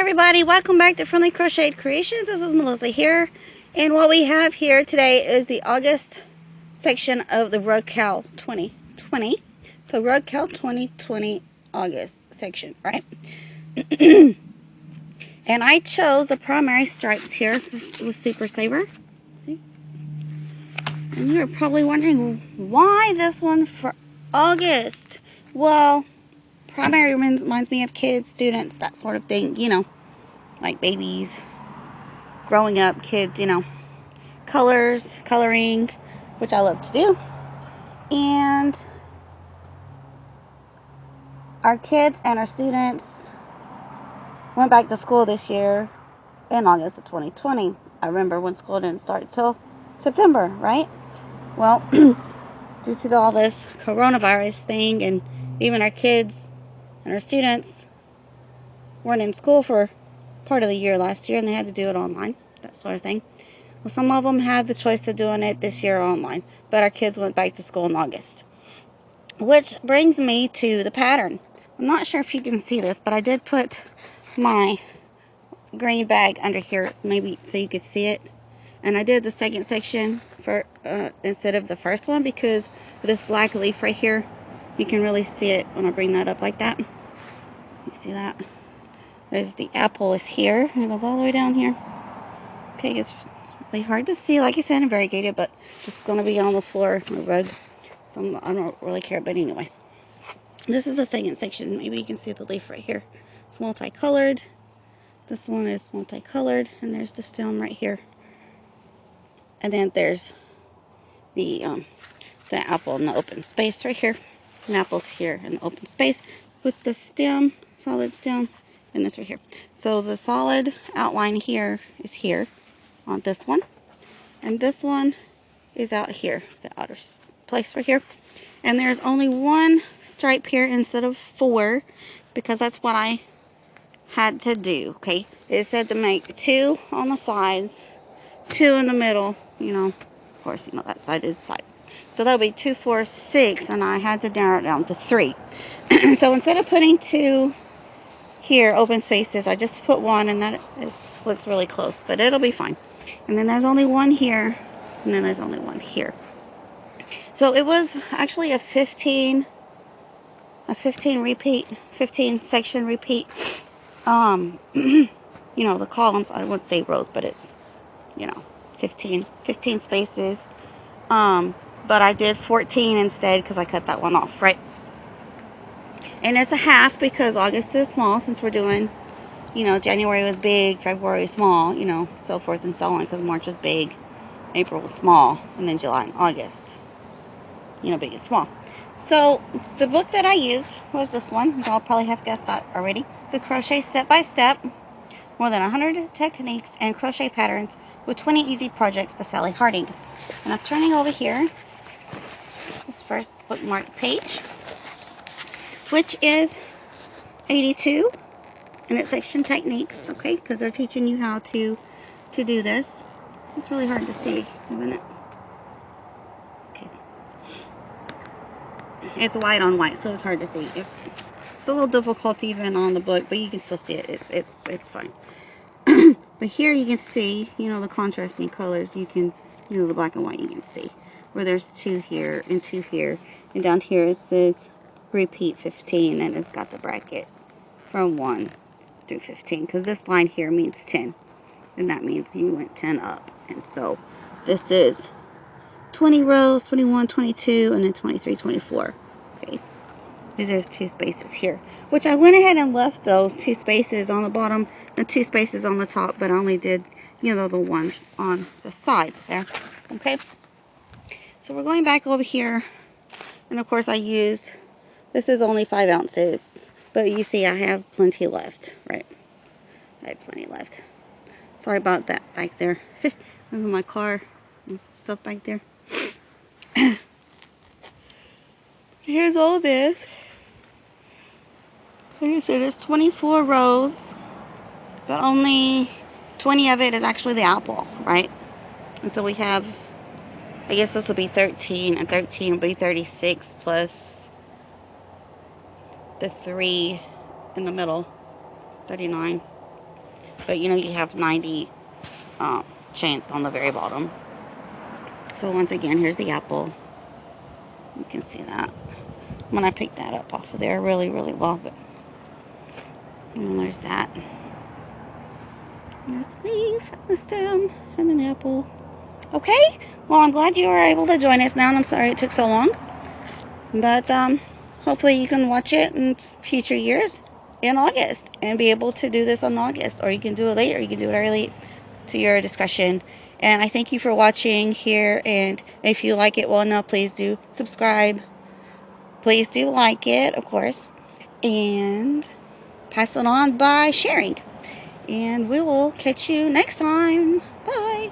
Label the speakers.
Speaker 1: everybody, welcome back to Friendly Crocheted Creations. This is Melissa here, and what we have here today is the August section of the RugCAL 2020. So RugCAL 2020 August section, right? And I chose the primary stripes here with Super Saver. And you're probably wondering, why this one for August? Well, primary reminds me of kids, students, that sort of thing, you know, like babies, growing up, kids, you know, colors, coloring, which I love to do. And our kids and our students went back to school this year in August of 2020. I remember when school didn't start till September, right? Well, due to all this coronavirus thing, and even our kids and our students weren't in school for part of the year last year, and they had to do it online, that sort of thing. Well, some of them had the choice of doing it this year online, but our kids went back to school in August. Which brings me to the pattern. I'm not sure if you can see this, but I did put my green bag under here, maybe so you could see it. And I did the second section for instead of the first one, because with this black leaf right here, you can really see it when I bring that up like that. You see that? There's the apple is here, and it goes all the way down here. Okay, it's really hard to see. Like I said, I'm variegated, but it's going to be on the floor, on the rug. So I don't really care, but anyways. This is the second section. Maybe you can see the leaf right here. It's multicolored. This one is multicolored, and there's the stem right here. And then there's the apple in the open space right here. And apple's here in the open space with the stem, solid stem, and this right here. So the solid outline here is here on this one. And this one is out here, the outer place right here. And there's only one stripe here instead of 4, because that's what I had to do, okay? It said to make 2 on the sides, 2 in the middle, you know, of course, you know, that side is side. So that'll be 2, 4, 6, and I had to narrow it down to 3. So instead of putting 2 here, open spaces, I just put 1, and that looks really close, but it'll be fine. And then there's only 1 here, and then there's only 1 here. So it was actually a 15 section repeat. You know, the columns, I wouldn't say rows, but it's, you know, 15 spaces. But I did 14 instead because I cut that one off, right? And it's a half because August is small, since we're doing, you know, January was big, February was small, you know, so forth and so on, because March was big, April was small, and then July and August, you know, big and small. So the book that I used was this one. Y'all probably have guessed that already. The Crochet Step by Step, More Than 100 Techniques and Crochet Patterns with 20 Easy Projects by Sally Harding. And I'm turning over here this first bookmark page, which is 82, and it's section techniques, okay, because they're teaching you how to do this. It's really hard to see, isn't it? Okay. It's white on white, so it's hard to see. It's a little difficult even on the book, but you can still see it. It's fine. But here you can see, you know, the contrasting colors. You can, you know, the black and white you can see. Where there's 2 here and 2 here. And down here it says repeat 15, and it's got the bracket from 1 through 15. Because this line here means 10. And that means you went 10 up. And so this is 20 rows, 21, 22, and then 23, 24. Okay. There's 2 spaces here. Which I went ahead and left those 2 spaces on the bottom and 2 spaces on the top, but I only did, you know, the ones on the sides there. Okay. So we're going back over here, and of course I used, this is only 5 ounces, but you see I have plenty left, right? I have plenty left. Sorry about that back there. In my car and stuff back there. Here's all this. So you see there's 24 rows, but only 20 of it is actually the apple, right? And so we have, I guess this will be 13, and 13 will be 36 plus the 3 in the middle, 39. But you know, you have 90 chance on the very bottom. So once again, here's the apple. You can see that. When I picked that up off of there really, really well. But, and there's that. There's the leaf, the stem, and an apple. Okay, well, I'm glad you were able to join us now, and I'm sorry it took so long. But hopefully you can watch it in future years in August and be able to do this on August, or you can do it later. You can do it early, to your discretion. And I thank you for watching here, and if you like it, well, no, please do subscribe. Please do like it, of course, and pass it on by sharing. And we will catch you next time. Bye.